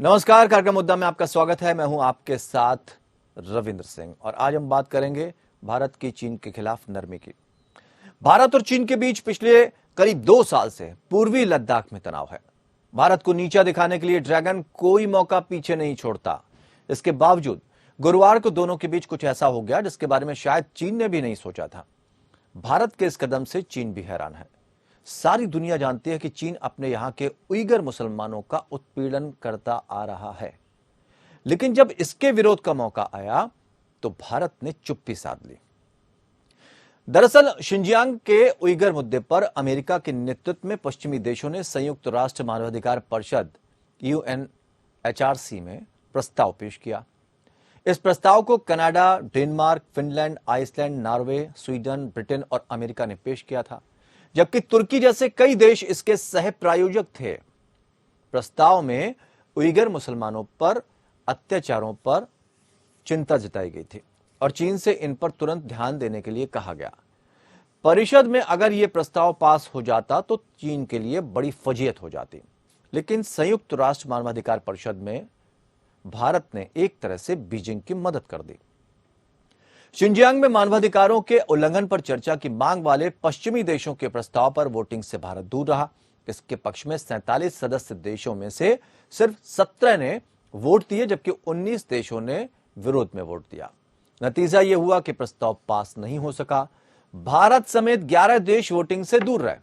नमस्कार, कार्यक्रम मुद्दा में आपका स्वागत है। मैं हूं आपके साथ रविंद्र सिंह और आज हम बात करेंगे भारत की चीन के खिलाफ नरमी की। भारत और चीन के बीच पिछले करीब 2 साल से पूर्वी लद्दाख में तनाव है। भारत को नीचा दिखाने के लिए ड्रैगन कोई मौका पीछे नहीं छोड़ता। इसके बावजूद गुरुवार को दोनों के बीच कुछ ऐसा हो गया जिसके बारे में शायद चीन ने भी नहीं सोचा था। भारत के इस कदम से चीन भी हैरान है। सारी दुनिया जानती है कि चीन अपने यहां के उइगर मुसलमानों का उत्पीड़न करता आ रहा है, लेकिन जब इसके विरोध का मौका आया तो भारत ने चुप्पी साध ली। दरअसल शिंजियांग के उइगर मुद्दे पर अमेरिका के नेतृत्व में पश्चिमी देशों ने संयुक्त राष्ट्र मानवाधिकार परिषद UNHRC में प्रस्ताव पेश किया। इस प्रस्ताव को Canada, Denmark, Finland, Iceland, Norway, Sweden, Britain और अमेरिका ने पेश किया था, जबकि तुर्की जैसे कई देश इसके सह प्रायोजक थे। प्रस्ताव में उइगर मुसलमानों पर अत्याचारों पर चिंता जताई गई थी और चीन से इन पर तुरंत ध्यान देने के लिए कहा गया। परिषद में अगर यह प्रस्ताव पास हो जाता तो चीन के लिए बड़ी फजीयत हो जाती, लेकिन संयुक्त राष्ट्र मानवाधिकार परिषद में भारत ने एक तरह से बीजिंग की मदद कर दी। शिंजियांग में मानवाधिकारों के उल्लंघन पर चर्चा की मांग वाले पश्चिमी देशों के प्रस्ताव पर वोटिंग से भारत दूर रहा। इसके पक्ष में 47 सदस्य देशों में से सिर्फ 17 ने वोट दिए, जबकि 19 देशों ने विरोध में वोट दिया। नतीजा यह हुआ कि प्रस्ताव पास नहीं हो सका। भारत समेत 11 देश वोटिंग से दूर रहे।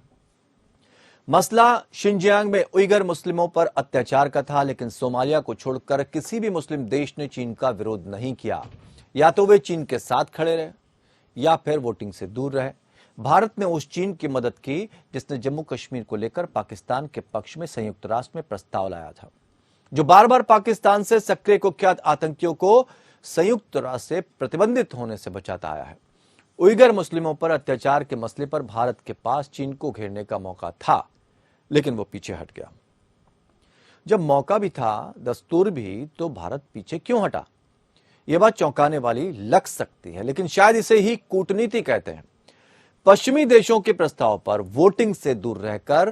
मसला शिंजियांग में उइगर मुस्लिमों पर अत्याचार का था, लेकिन सोमालिया को छोड़कर किसी भी मुस्लिम देश ने चीन का विरोध नहीं किया। या तो वे चीन के साथ खड़े रहे या फिर वोटिंग से दूर रहे। भारत ने उस चीन की मदद की जिसने जम्मू कश्मीर को लेकर पाकिस्तान के पक्ष में संयुक्त राष्ट्र में प्रस्ताव लाया था, जो बार बार पाकिस्तान से सक्रिय कुख्यात आतंकियों को संयुक्त राष्ट्र से प्रतिबंधित होने से बचाता आया है। उइगर मुस्लिमों पर अत्याचार के मसले पर भारत के पास चीन को घेरने का मौका था, लेकिन वो पीछे हट गया। जब मौका भी था, दस्तूर भी, तो भारत पीछे क्यों हटा? यह बात चौंकाने वाली लग सकती है, लेकिन शायद इसे ही कूटनीति कहते हैं। पश्चिमी देशों के प्रस्ताव पर वोटिंग से दूर रहकर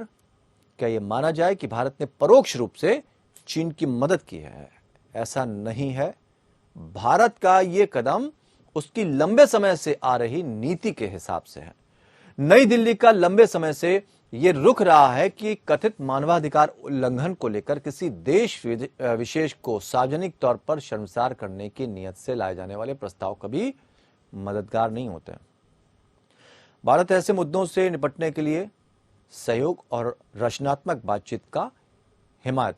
क्या यह माना जाए कि भारत ने परोक्ष रूप से चीन की मदद की है? ऐसा नहीं है। भारत का यह कदम उसकी लंबे समय से आ रही नीति के हिसाब से है। नई दिल्ली का लंबे समय से यह रुख रहा है कि कथित मानवाधिकार उल्लंघन को लेकर किसी देश विशेष को सार्वजनिक तौर पर शर्मसार करने की नीयत से लाए जाने वाले प्रस्ताव कभी मददगार नहीं होते। भारत ऐसे मुद्दों से निपटने के लिए सहयोग और रचनात्मक बातचीत का हिमायत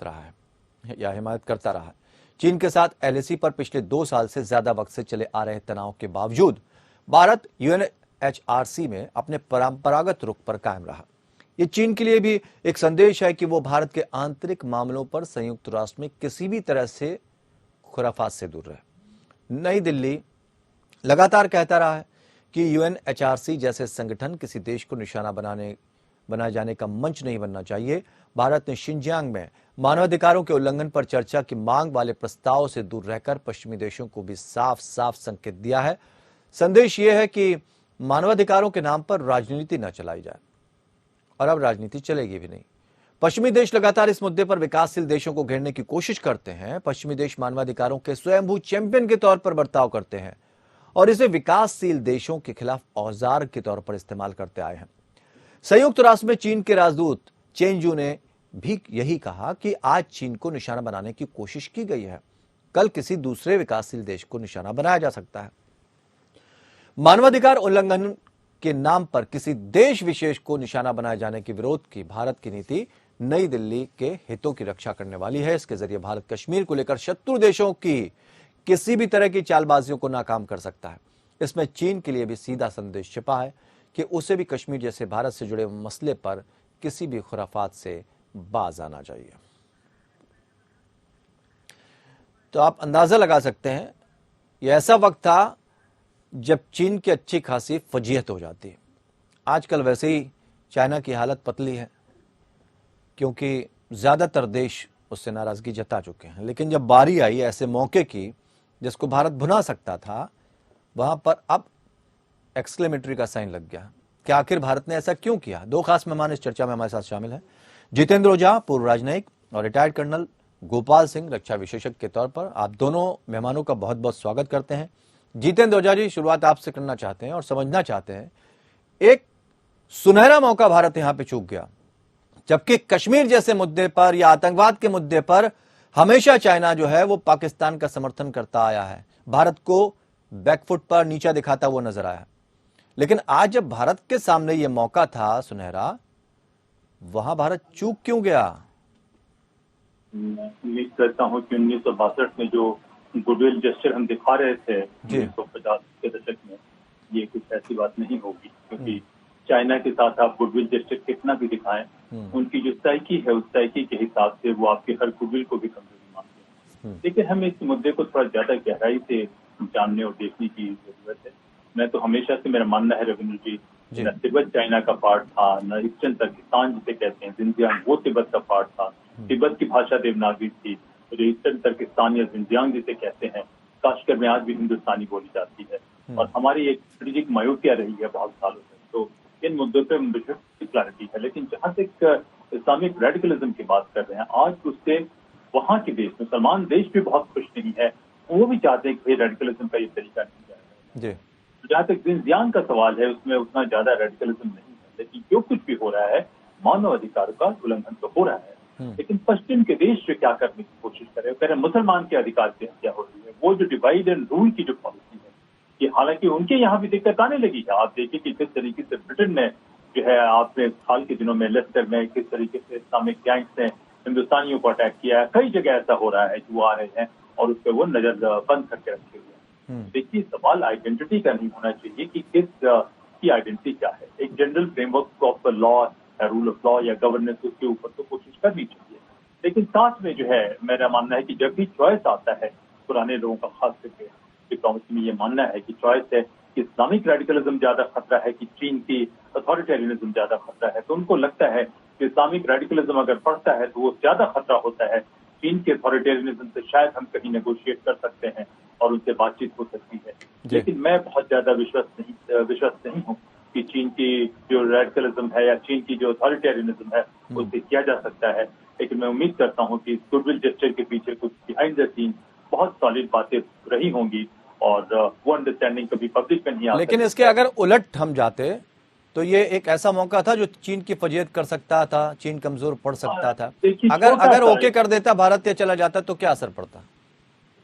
करता रहा है। चीन के साथ LAC पर पिछले 2 साल से ज्यादा वक्त से चले आ रहे तनाव के बावजूद भारत UNHRC में अपने परंपरागत रुख पर कायम रहा। ये चीन के लिए भी एक संदेश है कि वो भारत के आंतरिक मामलों पर संयुक्त राष्ट्र में किसी भी तरह से खुराफात से दूर रहे। नई दिल्ली लगातार कहता रहा है कि UNHRC जैसे संगठन किसी देश को निशाना बनाए जाने का मंच नहीं बनना चाहिए। भारत ने शिंजियांग में मानवाधिकारों के उल्लंघन पर चर्चा की मांग वाले प्रस्ताव से दूर रहकर पश्चिमी देशों को भी साफ साफ संकेत दिया है। संदेश यह है कि मानवाधिकारों के नाम पर राजनीति न चलाई जाए, और अब राजनीति चलेगी भी नहीं। पश्चिमी देश लगातार इस मुद्दे पर विकासशील देशों को घेरने की कोशिश करते हैं। पश्चिमी देश मानवाधिकारों के स्वयंभू चैंपियन के तौर पर बर्ताव करते हैं और इसे विकासशील देशों के खिलाफ औजार के तौर पर इस्तेमाल करते आए हैं। संयुक्त राष्ट्र में चीन के राजदूत चेन जू ने भी यही कहा कि आज चीन को निशाना बनाने की कोशिश की गई है, कल किसी दूसरे विकासशील देश को निशाना बनाया जा सकता है। मानवाधिकार उल्लंघन के नाम पर किसी देश विशेष को निशाना बनाए जाने के विरोध की भारत की नीति नई दिल्ली के हितों की रक्षा करने वाली है। इसके जरिए भारत कश्मीर को लेकर शत्रु देशों की किसी भी तरह की चालबाजियों को नाकाम कर सकता है। इसमें चीन के लिए भी सीधा संदेश छिपा है कि उसे भी कश्मीर जैसे भारत से जुड़े मसले पर किसी भी खुराफात से बाज आना चाहिए। तो आप अंदाजा लगा सकते हैं, यह ऐसा वक्त था जब चीन की अच्छी खासी फजीहत हो जाती है। आजकल वैसे ही चाइना की हालत पतली है, क्योंकि ज्यादातर देश उससे नाराजगी जता चुके हैं। लेकिन जब बारी आई ऐसे मौके की जिसको भारत भुना सकता था, वहां पर अब एक्सक्लेमेटरी का साइन लग गया कि आखिर भारत ने ऐसा क्यों किया। 2 खास मेहमान इस चर्चा में हमारे साथ शामिल हैं। जितेंद्र ओझा, पूर्व राजनयिक और रिटायर्ड कर्नल, गोपाल सिंह, रक्षा विशेषज्ञ के तौर पर। आप दोनों मेहमानों का बहुत बहुत स्वागत करते हैं। जितेंद्र ओझा जी, शुरुआत आपसे करना चाहते हैं और समझना चाहते हैं, एक सुनहरा मौका भारत यहां पे चूक गया, जबकि कश्मीर जैसे मुद्दे पर या आतंकवाद के मुद्दे पर हमेशा चाइना जो है वो पाकिस्तान का समर्थन करता आया है, भारत को बैकफुट पर नीचा दिखाता हुआ नजर आया। लेकिन आज जब भारत के सामने ये मौका था सुनहरा, वहां भारत चूक क्यों गया? मैं उम्मीद करता हूं कि 1962 में जो गुडविल जेस्चर हम दिखा रहे थे 1950 के दशक में, ये कुछ ऐसी बात नहीं होगी, क्योंकि चाइना के साथ आप गुडविल जेस्चर कितना भी दिखाएं, उनकी जो साइकी है उस साइकी के हिसाब से वो आपके हर गुडविल को भी कमजोरी मानते हैं। लेकिन हमें इस मुद्दे को थोड़ा ज्यादा गहराई से जानने और देखने की जरूरत है। मैं तो हमेशा से, मेरा मानना है रविंद्र जी, न तिब्बत चाइना का पार्ट था, न ईस्टर्न तुर्किस्तान जिसे कहते हैं जिनजियांग, वो तिब्बत का पार्ट था। तिब्बत की भाषा देवनागरी थी, जो ईस्टर्न तुर्किस्तान या जिनजियांग जिसे कहते हैं, काश्मीर में आज भी हिंदुस्तानी बोली जाती है। और हमारी एक स्ट्रेटेजिक मायोपिया रही है बहुत सालों से, तो इन मुद्दों पर विशेष क्लैरिटी है। लेकिन जहां तक इस्लामिक रेडिकलिज्म की बात कर रहे हैं, आज उससे वहां के देश, मुसलमान देश भी बहुत खुश नहीं है, वो भी चाहते हैं कि रेडिकलिज्म का ये तरीका नहीं जाएगा। जहाँ तक जिनजियांग का सवाल है, उसमें उतना ज्यादा रेडिकलिज्म नहीं है, लेकिन जो कुछ भी हो रहा है मानव अधिकारों का उल्लंघन तो हो रहा है। लेकिन पश्चिम के देश जो क्या करने की कोशिश करे, कह रहे मुसलमान के अधिकार की हत्या हो रही है, वो जो डिवाइड एंड रूल की जो पॉलिसी है, कि हालांकि उनके यहाँ भी दिक्कत आने लगी है। आप देखिए कि किस तरीके से ब्रिटेन में जो है, आपने हाल के दिनों में लेस्टर में किस तरीके से इस्लामिक गैंग्स ने हिंदुस्तानियों को अटैक किया है। कई जगह ऐसा हो रहा है कि वो आ रहे हैं और उस पर वो नजर बंद करके रखे हुए हैं। देखिए, सवाल आइडेंटिटी का नहीं होना चाहिए कि किस की आइडेंटिटी क्या है। एक general framework of law, rule of law या गवर्नेंस, उसके ऊपर तो कोशिश करनी चाहिए। लेकिन साथ में जो है, मेरा मानना है कि जब भी चॉइस आता है पुराने लोगों का, खास करके डिप्लोमेसी में ये मानना है कि चॉइस है कि इस्लामिक रेडिकलिज्म ज्यादा खतरा है कि चीन की अथॉरिटेरियनिज्म ज्यादा खतरा है, तो उनको लगता है कि इस्लामिक रेडिकलिज्म अगर बढ़ता है तो वो ज्यादा खतरा होता है। चीन के अथॉरिटेरियनिज्म से शायद हम कहीं नेगोशिएट कर सकते हैं और उनसे बातचीत हो सकती है। लेकिन मैं बहुत ज्यादा विश्वास नहीं हूँ कि चीन की जो रेडिकलिज्म है या चीन की जो अथॉरिटेरियनिज्म है उससे किया जा सकता है। लेकिन मैं उम्मीद करता हूँ कि गुडविल जेस्चर के पीछे कुछ बिहाइंड द सीन बहुत सॉलिड बातें रही होंगी और वो अंडरस्टैंडिंग कभी पब्लिक में नहीं आ। लेकिन इसके अगर उलट हम जाते तो ये एक ऐसा मौका था जो चीन की फजीयत कर सकता था, चीन कमजोर पड़ सकता था। अगर ओके कर देता भारत या चला जाता तो क्या असर पड़ता?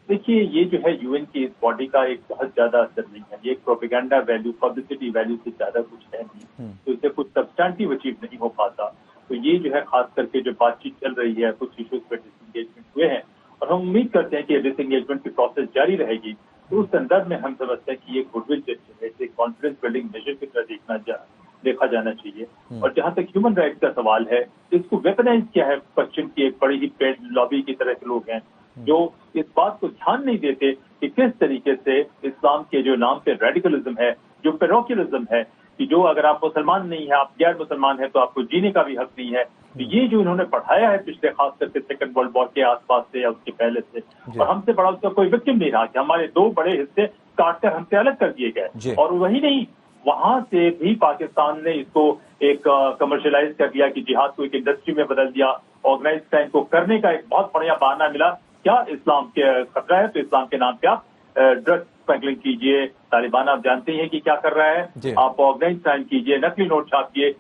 देखिए, ये जो है यूएन की इस बॉडी का एक बहुत ज्यादा असर नहीं है। ये एक प्रोपेगेंडा वैल्यू, पब्लिसिटी वैल्यू से ज्यादा कुछ है नहीं, तो इससे कुछ सब्सटैंटिव अचीव नहीं हो पाता। तो ये जो है, खास करके जो बातचीत चल रही है, कुछ इश्यूज पर डिसएंगेजमेंट हुए हैं और हम उम्मीद करते हैं कि डिसएंगेजमेंट की प्रोसेस जारी रहेगी। तो उस संदर्भ में हम समझते हैं कि ये गुडविल जेस्चर है, इसे कॉन्फिडेंस बिल्डिंग मेजर की तरह देखा जाना चाहिए। और जहां तक ह्यूमन राइट्स का सवाल है, इसको वेपनाइज किया है पश्चिम की एक बड़ी ही पेड लॉबी की तरह के लोग हैं जो इस बात को ध्यान नहीं देते कि किस तरीके से इस्लाम के जो नाम पे रेडिकलिज्म है, जो पेरोकिलिज्म है, कि जो अगर आप मुसलमान नहीं है, आप गैर मुसलमान है, तो आपको जीने का भी हक नहीं है। तो ये जो इन्होंने पढ़ाया है पिछले, खास करके सेकंड वर्ल्ड वॉर के आसपास से या उसके पहले से, और हमसे बड़ा उसका कोई विक्टिम नहीं रहा कि हमारे दो बड़े हिस्से काटकर हमसे अलग कर दिए गए। और वही नहीं, वहां से भी पाकिस्तान ने इसको एक कमर्शियलाइज कर दिया कि जिहाद को एक इंडस्ट्री में बदल दिया। ऑर्गेनाइज क्राइम को करने का एक बहुत बढ़िया बहाना मिला। क्या इस्लाम के खतरा है तो इस्लाम के नाम पे आप ड्रग स्मगलिंग कीजिए। तालिबान आप जानते हैं कि क्या कर रहा है, आप ऑर्गेनाइज क्राइम कीजिए, नकली नोट छापिए,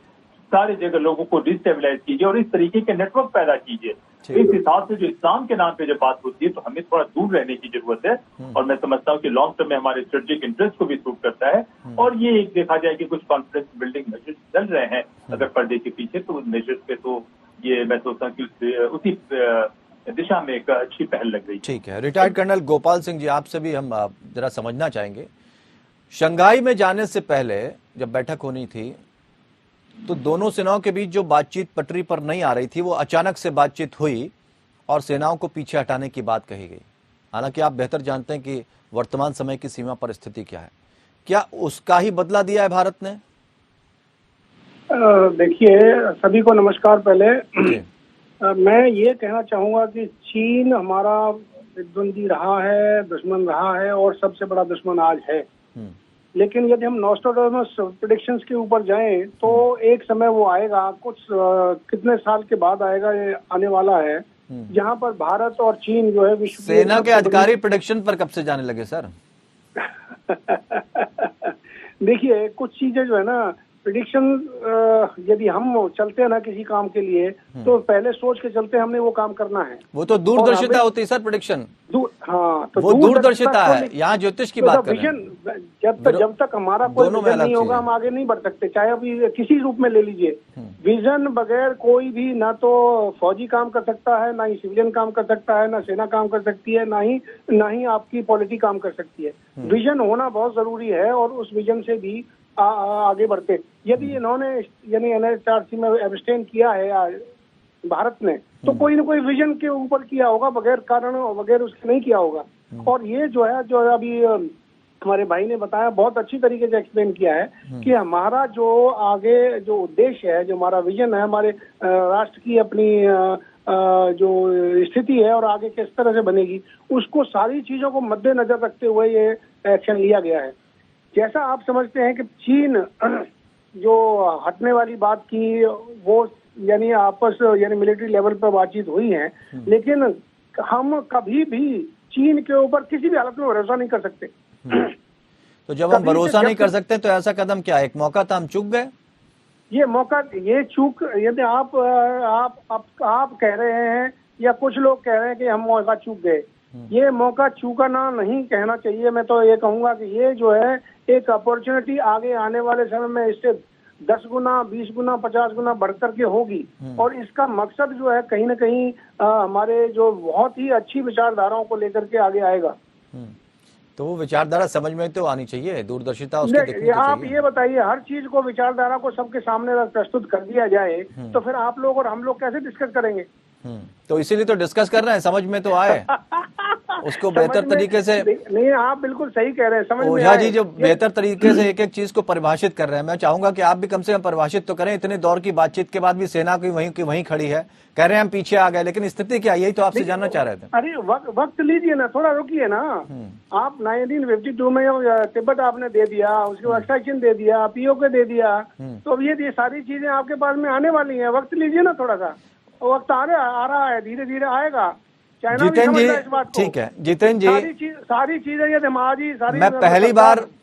सारे जगह लोगों को डिस्टेबलाइज कीजिए और इस तरीके के नेटवर्क पैदा कीजिए। इस हिसाब से जो इस्लाम के नाम पे जब बात होती है तो हमें थोड़ा दूर रहने की जरूरत है। और मैं समझता हूँ कि लॉन्ग टर्म में हमारे स्ट्रेटेजिक इंटरेस्ट को भी सूट करता है। और ये एक देखा जाए कि कुछ कॉन्फिडेंस बिल्डिंग मेजर्स चल रहे हैं अगर पर्दे के पीछे, तो उन मेजर्स पे तो ये मैं सोचता हूँ कि उसी दिशा में एक अच्छी पहल लग रही है। ठीक है, रिटायर्ड कर्नल गोपाल सिंह जी, आपसे भी हम जरा समझना चाहेंगे, शंघाई में जाने से पहले जब बैठक होनी थी तो दोनों सेनाओं के बीच जो बातचीत पटरी पर नहीं आ रही थी, वो अचानक से बातचीत हुई और सेनाओं को पीछे हटाने की बात कही गई। हालांकि आप बेहतर जानते हैं कि वर्तमान समय की सीमा पर स्थिति क्या है, क्या उसका ही बदला दिया है भारत ने? देखिए, सभी को नमस्कार। पहले मैं ये कहना चाहूंगा कि चीन हमारा द्वंद्वी रहा है, दुश्मन रहा है और सबसे बड़ा दुश्मन आज है। लेकिन यदि हम नॉस्ट्राडामस प्रेडिक्शंस के ऊपर जाएं तो एक समय वो आएगा, कुछ कितने साल के बाद आएगा, ये आने वाला है, जहां पर भारत और चीन जो है विश्व की सेना के सबसे अधिकारी प्रेडिक्शन पर कब से जाने लगे सर? देखिए, कुछ चीजें जो है ना, प्रिडिक्शन, यदि हम चलते हैं ना किसी काम के लिए, तो पहले सोच के चलते हैं हमने वो काम करना है। वो तो दूरदर्शिता होती है सर, प्रेडिक्शन। हाँ, तो वो दूरदर्शिता है, यहाँ ज्योतिष की बात कर रहे हैं। जब तक हमारा कोई विजन नहीं होगा, हम आगे नहीं बढ़ सकते, चाहे अभी किसी रूप में ले लीजिए। विजन बगैर कोई भी ना तो फौजी काम कर सकता है, ना ही सिविलियन काम कर सकता है, ना सेना काम कर सकती है, ना ही आपकी पॉलिटी काम कर सकती है। विजन होना बहुत जरूरी है, और उस विजन से भी आगे बढ़ते। यदि इन्होंने यानी NHRC में एब्सटेन किया है भारत ने, तो कोई ना कोई विजन के ऊपर किया होगा, बगैर कारण बगैर उसके नहीं किया होगा। और ये जो है, जो अभी हमारे भाई ने बताया, बहुत अच्छी तरीके से एक्सप्लेन किया है कि हमारा जो आगे जो उद्देश्य है, जो हमारा विजन है, हमारे राष्ट्र की अपनी जो स्थिति है और आगे किस तरह से बनेगी, उसको सारी चीजों को मद्देनजर रखते हुए ये एक्शन लिया गया है। जैसा आप समझते हैं कि चीन जो हटने वाली बात की, वो यानी आपस यानी मिलिट्री लेवल पर बातचीत हुई है, लेकिन हम कभी भी चीन के ऊपर किसी भी हालत में भरोसा नहीं कर सकते। तो जब हम भरोसा नहीं कर सकते, तो ऐसा कदम क्या है? एक मौका था, हम चूक गए। ये चूक, यदि आप कह रहे हैं या कुछ लोग कह रहे हैं कि हम मौका चूक गए, ये मौका चूकना नहीं कहना चाहिए। मैं तो ये कहूंगा कि ये जो है एक अपॉर्चुनिटी आगे आने वाले समय में इससे 10 गुना, 20 गुना, 50 गुना बढ़कर के होगी। और इसका मकसद जो है कहीं ना कहीं हमारे जो बहुत ही अच्छी विचारधाराओं को लेकर के आगे आएगा। तो वो विचारधारा समझ में तो आनी चाहिए, दूरदर्शिता उसकी दिखनी तो आप चाहिए। ये बताइए, हर चीज को, विचारधारा को सबके सामने प्रस्तुत कर दिया जाए, तो फिर आप लोग और हम लोग कैसे डिस्कस करेंगे? तो इसीलिए तो डिस्कस कर रहे हैं, समझ में तो आए, उसको बेहतर तरीके से। नहीं, आप बिल्कुल सही कह रहे हैं, समझ में ओझा आए। जी जो बेहतर तरीके से एक एक चीज को परिभाषित कर रहे हैं, मैं चाहूंगा कि आप भी कम से कम परिभाषित तो करें। इतने दौर की बातचीत के बाद भी सेना की वहीं खड़ी है, कह रहे हैं हम पीछे आ गए, लेकिन स्थिति क्या, यही तो आपसे जानना चाह रहे थे। अरे वक्त लीजिए ना, थोड़ा रुकिए ना। आप 1952 में तिब्बत आपने दे दिया, उसके बाद एक्सट्रैक्शन दे दिया, POK दे दिया, तो अब ये सारी चीजें आपके पास में आने वाली हैं। वक्त लीजिए ना थोड़ा सा, वक्त आ रहा है, धीरे धीरे आएगा। जितेंद्र जी, ठीक है जितेंद्र जी, सारी चीजें ये दिमागी सारी, मैं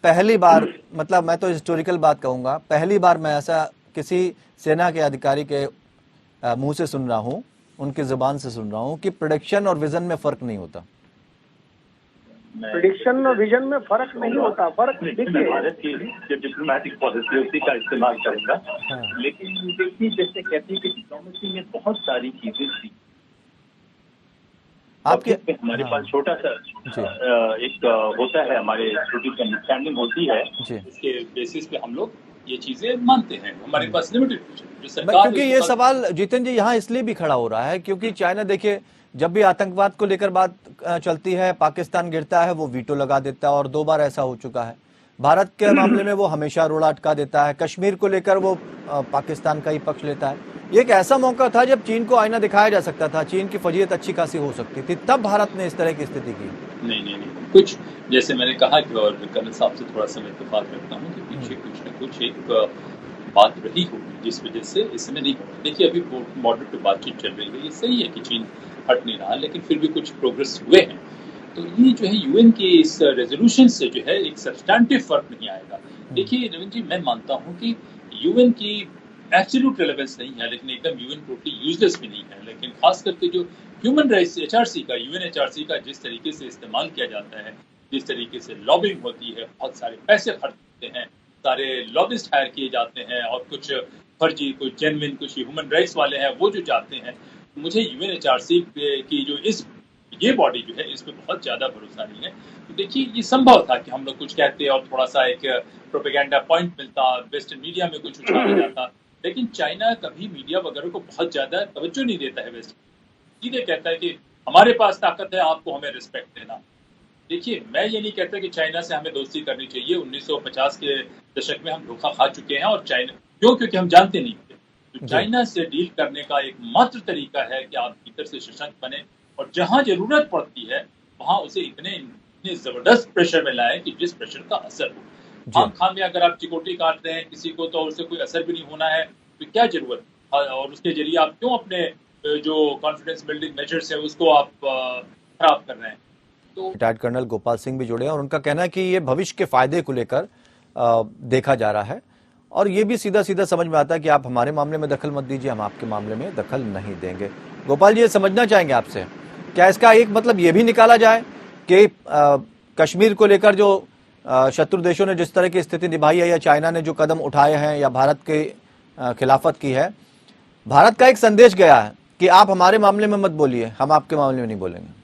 पहली बार मतलब मैं तो हिस्टोरिकल बात कहूंगा, पहली बार मैं ऐसा किसी सेना के अधिकारी के मुंह से सुन रहा हूं, उनकी जुबान से सुन रहा हूं कि प्रेडिक्शन और विजन में फर्क नहीं होता। प्रेडिक्शन और विजन में फर्क नहीं होता। फर्क देखिए, भारत की जो डिप्लोमेटिक पॉलिसी उसी का इस्तेमाल करूंगा। लेकिन देखिए, जैसे कहते हैं कि डिप्लोमेसी में बहुत सारी चीजें थी आपके, हमारे पास छोटा सा एक होता है, हमारे छोटी सी अंडरस्टैंडिंग होती है, इसके बेसिस पे हम लोग ये चीजें मानते हैं। हमारे पास लिमिटेड, क्योंकि ये सवाल जितेंद्र जी यहाँ इसलिए भी खड़ा हो रहा है क्योंकि चाइना, देखिए जब भी आतंकवाद को लेकर बात चलती है, पाकिस्तान गिरता है, वो वीटो लगा देता है, और 2 बार ऐसा हो चुका है। भारत के मामले में वो हमेशा रोड़ा अटका देता है, कश्मीर को लेकर वो पाकिस्तान का ही पक्ष लेता है। ये एक ऐसा मौका था जब चीन को आईना दिखाया जा सकता था, चीन की फजीयत अच्छी खासी हो सकती थी, तब भारत ने इस तरह की स्थिति की। नहीं, कुछ जैसे मैंने कहा कि, और कर्नल साहब से थोड़ा सा मैं इत्तेफाक रखता हूँ कि पीछे कुछ न कुछ एक बात रही होगी जिस वजह से इसमें नहीं हो। देखिए, अभी बॉर्डर पे बातचीत चल रही है, ये सही है कि चीन हट नहीं रहा, लेकिन फिर भी कुछ प्रोग्रेस हुए हैं। तो ये जो है UN के इस रेजोल्यूशन से जो है एक सब्सटैंटिव फर्क नहीं आएगा। देखिए रविंद्र जी, मैं मानता हूँ कि UN की एब्सोल्यूट रेलेवेंस नहीं है, लेकिन एकदम UN टोटली यूजलेस भी नहीं है। लेकिन खास करके जो ह्यूमन राइट्स HRC का, UNHRC का जिस तरीके से इस्तेमाल किया जाता है, जिस तरीके से लॉबिंग होती है, बहुत सारे पैसे खर्च होते हैं, सारे लॉबिस्ट हायर किए जाते हैं, और कुछ फर्जी, कुछ जेन्युइन, कुछ ह्यूमन राइट्स वाले हैं, वो जो चाहते हैं। मुझे UNHRC की जो ये बॉडी जो है, इस पे बहुत ज्यादा भरोसा नहीं है। तो देखिए, ये संभव था कि हम लोग कुछ कहते और थोड़ा सा एक प्रोपेगेंडा पॉइंट मिलता, वेस्टर्न मीडिया में कुछ उछाला जाता, लेकिन चाइना कभी मीडिया वगैरह को बहुत ज्यादा तवज्जो नहीं देता है। वेस्ट सीधे कहता है कि हमारे पास ताकत है, आपको हमें रिस्पेक्ट देना। देखिए, मैं ये नहीं कहता कि चाइना से हमें दोस्ती करनी चाहिए। 1950 के दशक में हम धोखा खा चुके हैं, और चाइना क्योंकि हम जानते नहीं थे। तो चाइना से डील करने का एक मात्र तरीका है कि आप भीतर से सशक्त बने, और जहां जरूरत पड़ती है वहां उसे इतने जबरदस्त प्रेशर में लाए कि जिस प्रेशर का असर हो। आम खाम में अगर आप चिकोटी काट रहे हैं किसी को, तो उससे कोई असर भी नहीं होना है, तो क्या जरूरत, और उसके जरिए आप क्यों अपने जो कॉन्फिडेंस बिल्डिंग मेजर्स है उसको आप खराब कर रहे हैं। तो रिटायर्ड कर्नल गोपाल सिंह भी जुड़े हैं और उनका कहना है कि ये भविष्य के फायदे को लेकर देखा जा रहा है और ये भी सीधा सीधा समझ में आता है कि आप हमारे मामले में दखल मत दीजिए, हम आपके मामले में दखल नहीं देंगे। गोपाल जी, ये समझना चाहेंगे आपसे, क्या इसका एक मतलब ये भी निकाला जाए कि कश्मीर को लेकर जो शत्रु देशों ने जिस तरह की स्थिति निभाई है या चाइना ने जो कदम उठाए हैं या भारत के खिलाफत की है, भारत का एक संदेश गया है कि आप हमारे मामले में मत बोलिए, हम आपके मामले में नहीं बोलेंगे।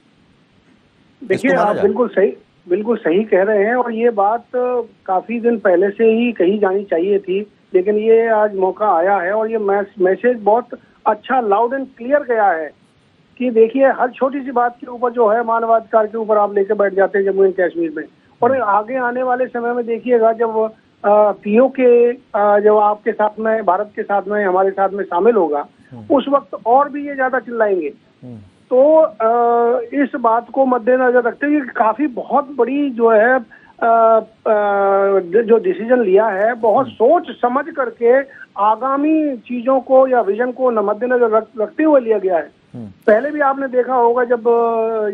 देखिए, आप बिल्कुल सही कह रहे हैं और ये बात काफी दिन पहले से ही कही जानी चाहिए थी, लेकिन ये आज मौका आया है और ये मैसेज बहुत अच्छा लाउड एंड क्लियर गया है कि देखिए, हर छोटी सी बात के ऊपर जो है मानवाधिकार के ऊपर आप लेके बैठ जाते हैं जम्मू एंड कश्मीर में। और आगे आने वाले समय में देखिएगा जब पीओके जब आपके साथ में, भारत के साथ में, हमारे साथ में शामिल होगा, उस वक्त और भी ये ज्यादा चिल्लाएंगे। तो इस बात को मद्देनजर रखते हुए काफी बहुत बड़ी जो है जो डिसीजन लिया है, बहुत सोच समझ करके आगामी चीजों को या विजन को मद्देनजर रखते हुए लिया गया है। पहले भी आपने देखा होगा जब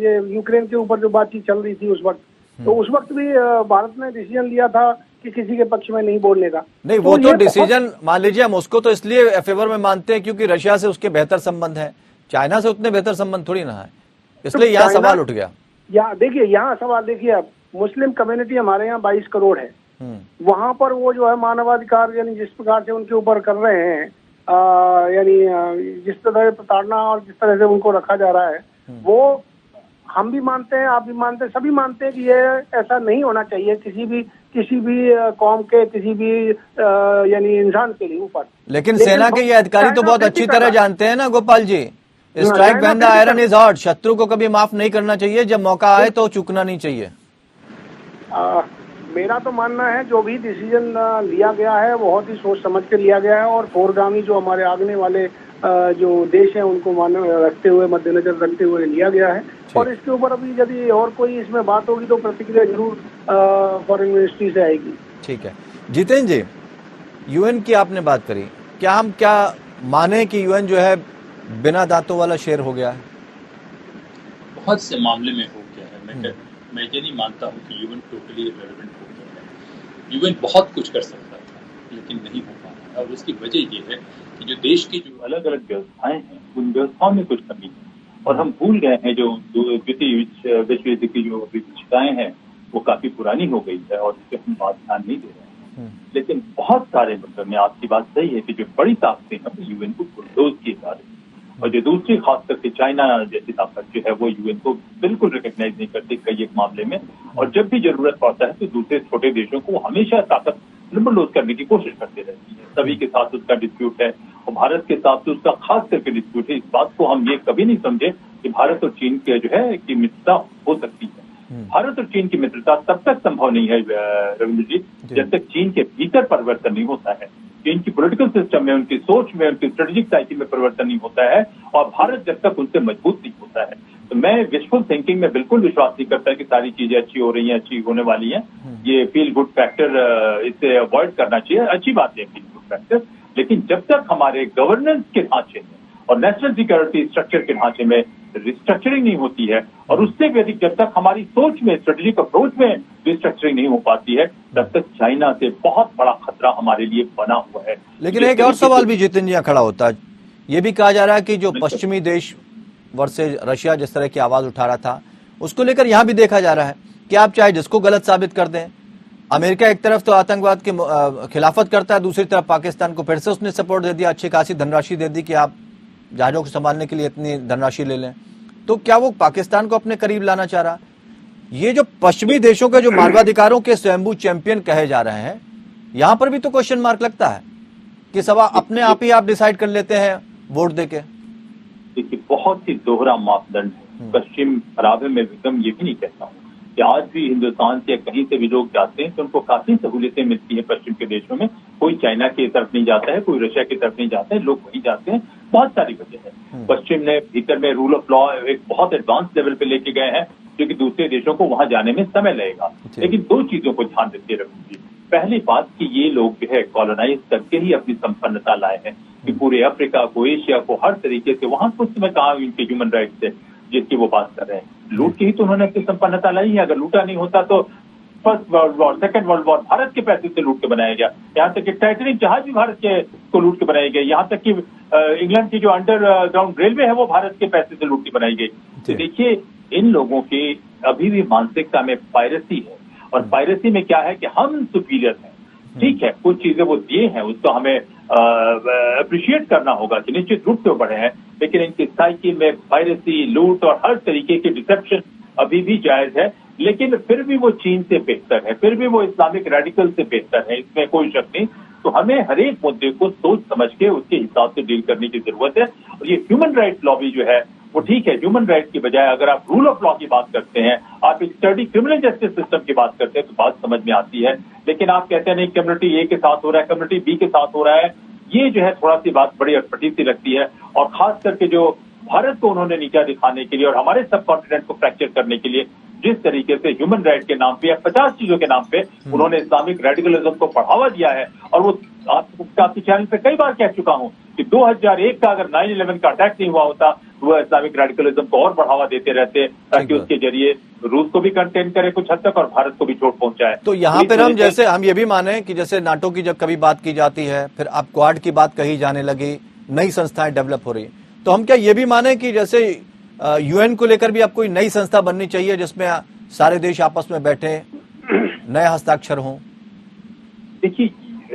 ये यूक्रेन के ऊपर जो बातचीत चल रही थी उस वक्त, तो उस वक्त भी भारत ने डिसीजन लिया था कि किसी के पक्ष में नहीं बोलने का। नहीं, वो तो डिसीजन मान लीजिए, हम उसको तो इसलिए फेवर में मानते हैं क्योंकि रशिया से उसके बेहतर संबंध है, चाइना से उतने बेहतर संबंध थोड़ी ना है, इसलिए यहाँ सवाल उठ गया। देखिए, यहाँ सवाल देखिए, अब मुस्लिम कम्युनिटी हमारे यहाँ 22 करोड़ है, वहां पर वो जो है मानवाधिकार यानी जिस प्रकार से उनके ऊपर कर रहे हैं, यानी जिस तरह प्रताड़ना और जिस तरह से उनको रखा जा रहा है, वो हम भी मानते हैं, आप भी मानते हैं, सभी मानते हैं कि ये ऐसा नहीं होना चाहिए किसी भी कौम के, किसी भी यानी इंसान के लिए ऊपर। लेकिन सेना के ये अधिकारी तो बहुत अच्छी तरह जानते हैं ना Gopal ji, strike when the iron is hot, शत्रु को कभी माफ नहीं करना चाहिए, जब मौका आए तो चूकना नहीं चाहिए। मेरा तो मानना है जो भी डिसीजन लिया गया है बहुत ही सोच समझ के लिया गया है और फोरगामी जो हमारे आगने वाले जो देश हैं उनको रखते हुए, मद्देनजर रखते हुए लिया गया है। और इसके ऊपर अभी यदि और कोई इसमें बात होगी तो प्रतिक्रिया जरूर फॉरेन मिनिस्ट्री से आएगी। ठीक है जितेंद्र जी, यूएन की आपने बात करी, क्या माने कि यूएन जो है बिना दांतों वाला शेर हो गया है? बहुत से मामले में हो गया है। मैं ये नहीं मानता हूँ कि यूएन टोटली इररिलेवेंट हो गया है। यूएन बहुत कुछ कर सकता था लेकिन नहीं हो पाया और उसकी वजह ये है कि जो देश की जो अलग अलग व्यवस्थाएं हैं उन व्यवस्थाओं में कुछ कमी है और हम भूल गए हैं जो द्वितीय विश्व युद्ध की जो विविधताएं हैं वो काफी पुरानी हो गई है और उस पर हम बात ध्यान नहीं दे रहे हैं। लेकिन बहुत सारे मतलब में आपकी बात सही है कि जो बड़ी ताकतें हैं वो यूएन को बुलडोज किए जा रही है और जो दूसरी खास करके चाइना जैसी ताकत जो है वो यूएन को बिल्कुल रिकॉग्नाइज नहीं करती कई एक मामले में, और जब भी जरूरत पड़ता है तो दूसरे छोटे देशों को हमेशा ताकत बुलडोज करने की कोशिश करते रहती है। सभी के साथ उसका डिस्प्यूट है और भारत के साथ तो उसका खास करके डिस्प्यूट है। इस बात को हम ये कभी नहीं समझे कि भारत और चीन के जो है कि मित्रता हो सकती है। भारत और चीन की मित्रता तब तक संभव नहीं है रविंद्र जी जब तक चीन के भीतर परिवर्तन नहीं होता है, चीन की पॉलिटिकल सिस्टम में, उनकी सोच में, उनकी स्ट्रेटेजिक साइकी में परिवर्तन नहीं होता है और भारत जब तक उनसे मजबूत नहीं होता है। तो मैं विशफुल थिंकिंग में बिल्कुल विश्वास नहीं करता कि सारी चीजें अच्छी हो रही हैं, अच्छी होने वाली हैं। ये फील गुड फैक्टर इससे अवॉइड करना चाहिए। अच्छी बात है फील गुड फैक्टर, लेकिन जब तक हमारे गवर्नेंस के ढांचे में और नेशनल सिक्योरिटी स्ट्रक्चर के ढांचे में रिस्ट्रक्चरिंग नहीं होती है और उससे भी अधिक जब तक हमारी सोच में, स्ट्रेटेजिक अप्रोच में रिस्ट्रक्चरिंग नहीं हो पाती है, तब तक चाइना से बहुत बड़ा खतरा हमारे लिए बना हुआ है। लेकिन एक और सवाल भी जितेंद्र जी खड़ा होता है, ये भी कहा जा रहा है कि जो पश्चिमी देश वर्सेज रशिया जिस तरह की आवाज उठा रहा था उसको लेकर यहाँ भी देखा जा रहा है कि आप चाहे जिसको गलत साबित कर दें, अमेरिका एक तरफ तो आतंकवाद के खिलाफत करता है, दूसरी तरफ पाकिस्तान को फिर से उसने सपोर्ट दे दिया, अच्छी खासी धनराशि दे दी कि आप जहाजों को संभालने के लिए इतनी धनराशि ले लें। तो क्या वो पाकिस्तान को अपने करीब लाना चाह रहा? ये जो पश्चिमी देशों के जो मानवाधिकारों के स्वयंभू चैंपियन कहे जा रहे हैं, यहां पर भी तो क्वेश्चन मार्क लगता है कि सवा अपने आप ही आप डिसाइड कर लेते हैं वोट देके। देखिए, बहुत ही दोहरा मापदंड है। पश्चिम खराब है, मैं एकदम ये भी नहीं कहता हूँ कि आज भी हिंदुस्तान से कहीं से भी लोग जाते हैं तो उनको काफी सहूलियतें मिलती है पश्चिम के देशों में। कोई चाइना की तरफ नहीं जाता है, कोई रशिया की तरफ नहीं जाता है, लोग वहीं जाते हैं। बहुत सारी वजह है। पश्चिम ने भीतर में रूल ऑफ लॉ एक बहुत एडवांस लेवल पे लेके गए हैं जो कि दूसरे देशों को वहां जाने में समय लगेगा। लेकिन दो चीजों को ध्यान रखिए रघु जी, पहली बात कि ये लोग जो है कॉलोनाइज करके ही अपनी संपन्नता लाए हैं कि पूरे अफ्रीका को, एशिया को, हर तरीके से वहां कुछ में कहा इनके ह्यूमन राइट्स है जिसकी वो बात कर रहे हैं। लूट के ही तो उन्होंने अपनी संपन्नता लाई है। अगर लूटा नहीं होता तो first world war, second world war Bharat के पैसे से लूट के बनाया गया। यहाँ तक कि टाइटैनिक जहाज भी भारत के को लूट के बनाई गई। यहाँ तक कि इंग्लैंड की जो अंडरग्राउंड रेलवे है वो भारत के पैसे से लूट के बनाई गई। तो देखिए, इन लोगों की अभी भी मानसिकता में पायरेसी है, और पायरेसी में क्या है कि हम सुपीरियर हैं। ठीक है, कुछ चीजें वो दिए हैं, उसको हमें अप्रिशिएट करना होगा कि निश्चित रूप से वो बढ़े हैं, लेकिन इनकी साइकी में पायरेसी, लूट और हर तरीके की डिसेप्शन अभी भी जायज है। लेकिन फिर भी वो चीन से बेहतर है, फिर भी वो इस्लामिक रेडिकल से बेहतर है, इसमें कोई शक नहीं। तो हमें हर एक मुद्दे को सोच समझ के उसके हिसाब से डील करने की जरूरत है। और ये ह्यूमन राइट्स लॉबी जो है वो ठीक है, ह्यूमन राइट्स की बजाय अगर आप रूल ऑफ लॉ की बात करते हैं, आप एक स्टडी क्रिमिनल जस्टिस सिस्टम की बात करते हैं, तो बात समझ में आती है। लेकिन आप कहते हैं नहीं, कम्युनिटी ए के साथ हो रहा है, कम्युनिटी बी के साथ हो रहा है, ये जो है थोड़ा सी बात बड़ी अटपटी सी लगती है। और खास करके जो भारत को उन्होंने नीचा दिखाने के लिए और हमारे सब कॉन्टिनेंट को फ्रैक्चर करने के लिए जिस तरीके से ह्यूमन राइट के नाम पे या 50 चीजों के नाम पे उन्होंने इस्लामिक रेडिकलिज्म को बढ़ावा दिया है। और वो आपके चैनल पे कई बार कह चुका हूं कि 2001 का अगर 9/11 का अटैक नहीं हुआ होता तो वह इस्लामिक रेडिकलिज्म को और बढ़ावा देते रहते, ताकि उसके जरिए रूस को भी कंटेन करे कुछ हद तक और भारत को भी चोट पहुंचाए। तो यहाँ पर हम जैसे हम ये भी माने कि जैसे नाटो की जब कभी बात की जाती है, फिर अब क्वाड की बात कही जाने लगी, नई संस्थाएं डेवलप हो रही, तो हम क्या ये भी माने कि जैसे यूएन को लेकर भी अब कोई नई संस्था बननी चाहिए जिसमें सारे देश आपस में बैठे, नए हस्ताक्षर हों? देखिए,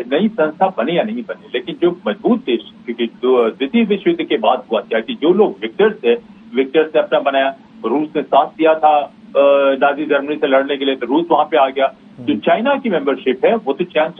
नई संस्था बने या नहीं बने, लेकिन जो मजबूत देश, क्योंकि द्वितीय विश्व युद्ध के बाद हुआ क्या कि जो लोग विक्टर्स थे, विक्टर्स ने अपना बनाया। रूस ने साथ दिया था नाजी जर्मनी से लड़ने के लिए, तो रूस वहां पे आ गया। जो चाइना की मेंबरशिप है वो तो चांग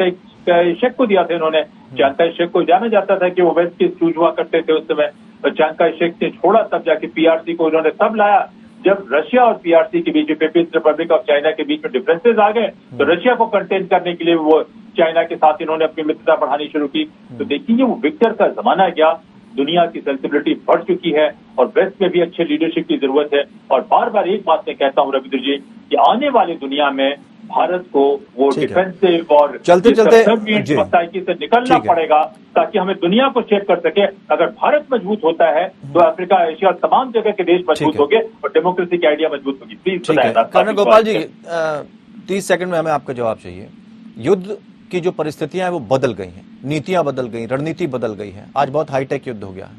काई शेक को दिया था इन्होंने। चांग काई शेक को जाना जाता था कि वो वेस्ट के चूज हुआ करते थे उस समय। चांग काई शेक ने छोड़ा, तब जाके पीआरसी को इन्होंने तब लाया जब रशिया और पीआरसी के बीच, पीपल्स रिपब्लिक ऑफ चाइना के बीच में डिफरेंसेस आ गए, तो रशिया को कंटेन करने के लिए वो चाइना के साथ इन्होंने अपनी मित्रता बढ़ानी शुरू की। तो देखिए, वो विक्टर का जमाना गया, दुनिया की सेंसिबिलिटी बढ़ चुकी है और वेस्ट में भी अच्छे लीडरशिप की जरूरत है। और बार बार एक बात मैं कहता हूं रविंद्र जी कि आने वाली दुनिया में भारत को वो डिफेंसिव और चलते सोसाइटी से निकलना पड़ेगा ताकि हमें दुनिया को शेप कर सके। अगर भारत मजबूत होता है तो अफ्रीका, एशिया, तमाम जगह के देश मजबूत होंगे और डेमोक्रेसी की आइडिया मजबूत होगी। प्लीज बताएं। कर्नल गोपाल जी, 30 सेकंड में हमें आपका जवाब चाहिए। युद्ध की जो परिस्थितियां हैं वो बदल गई हैं, नीतियां बदल गई, रणनीति बदल गई है, आज बहुत हाईटेक युद्ध हो गया है।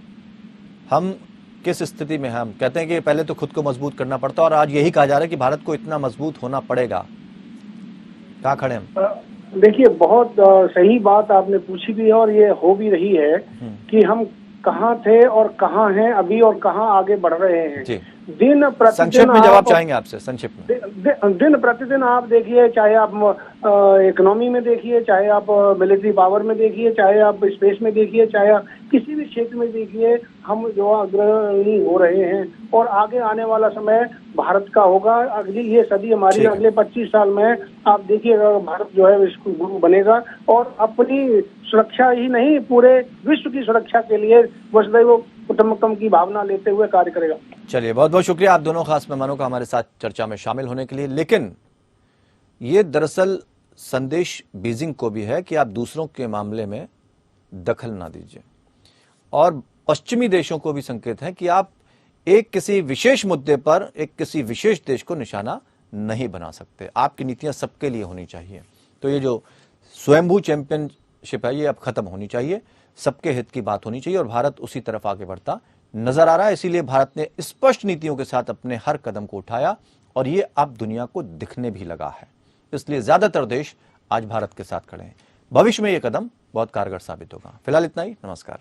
हम किस स्थिति में हैं? हम कहते हैं कि पहले तो खुद को मजबूत करना पड़ता है और आज यही कहा जा रहा है कि भारत को इतना मजबूत होना पड़ेगा। कहाँ खड़े हम? देखिए, बहुत सही बात आपने पूछी भी है और ये हो भी रही है कि हम कहाँ थे और कहाँ हैं अभी और कहाँ आगे बढ़ रहे हैं। दिन प्रतिदिन संक्षिप्त में जवाब चाहेंगे आपसे, संक्षिप्त में। दिन प्रतिदिन आप देखिए, चाहे आप इकोनॉमी में देखिए, चाहे आप मिलिट्री पावर में देखिए, चाहे आप स्पेस में देखिए, चाहे आप किसी भी क्षेत्र में देखिए, हम जो अग्रणी हो रहे हैं और आगे आने वाला समय भारत का होगा। अगली ये सदी हमारी, अगले 25 साल में आप देखिएगा भारत जो है विश्व गुरु बनेगा और अपनी सुरक्षा ही नहीं पूरे विश्व की सुरक्षा के लिए वसुधैव कुटुंबकम की भावना लेते हुए कार्य करेगा। चलिए, बहुत बहुत शुक्रिया आप दोनों खास मेहमानों का हमारे साथ चर्चा में शामिल होने के लिए। लेकिन ये दरअसल संदेश बीजिंग को भी है कि आप दूसरों के मामले में दखल ना दीजिए, और पश्चिमी देशों को भी संकेत है कि आप एक किसी विशेष मुद्दे पर एक किसी विशेष देश को निशाना नहीं बना सकते। आपकी नीतियां सबके लिए होनी चाहिए। तो ये जो स्वयंभू चैंपियनशिप है ये अब खत्म होनी चाहिए, सबके हित की बात होनी चाहिए और भारत उसी तरफ आगे बढ़ता नजर आ रहा है। इसीलिए भारत ने स्पष्ट नीतियों के साथ अपने हर कदम को उठाया और ये अब दुनिया को दिखने भी लगा है। इसलिए ज्यादातर देश आज भारत के साथ खड़े हैं। भविष्य में ये कदम बहुत कारगर साबित होगा। फिलहाल इतना ही, नमस्कार।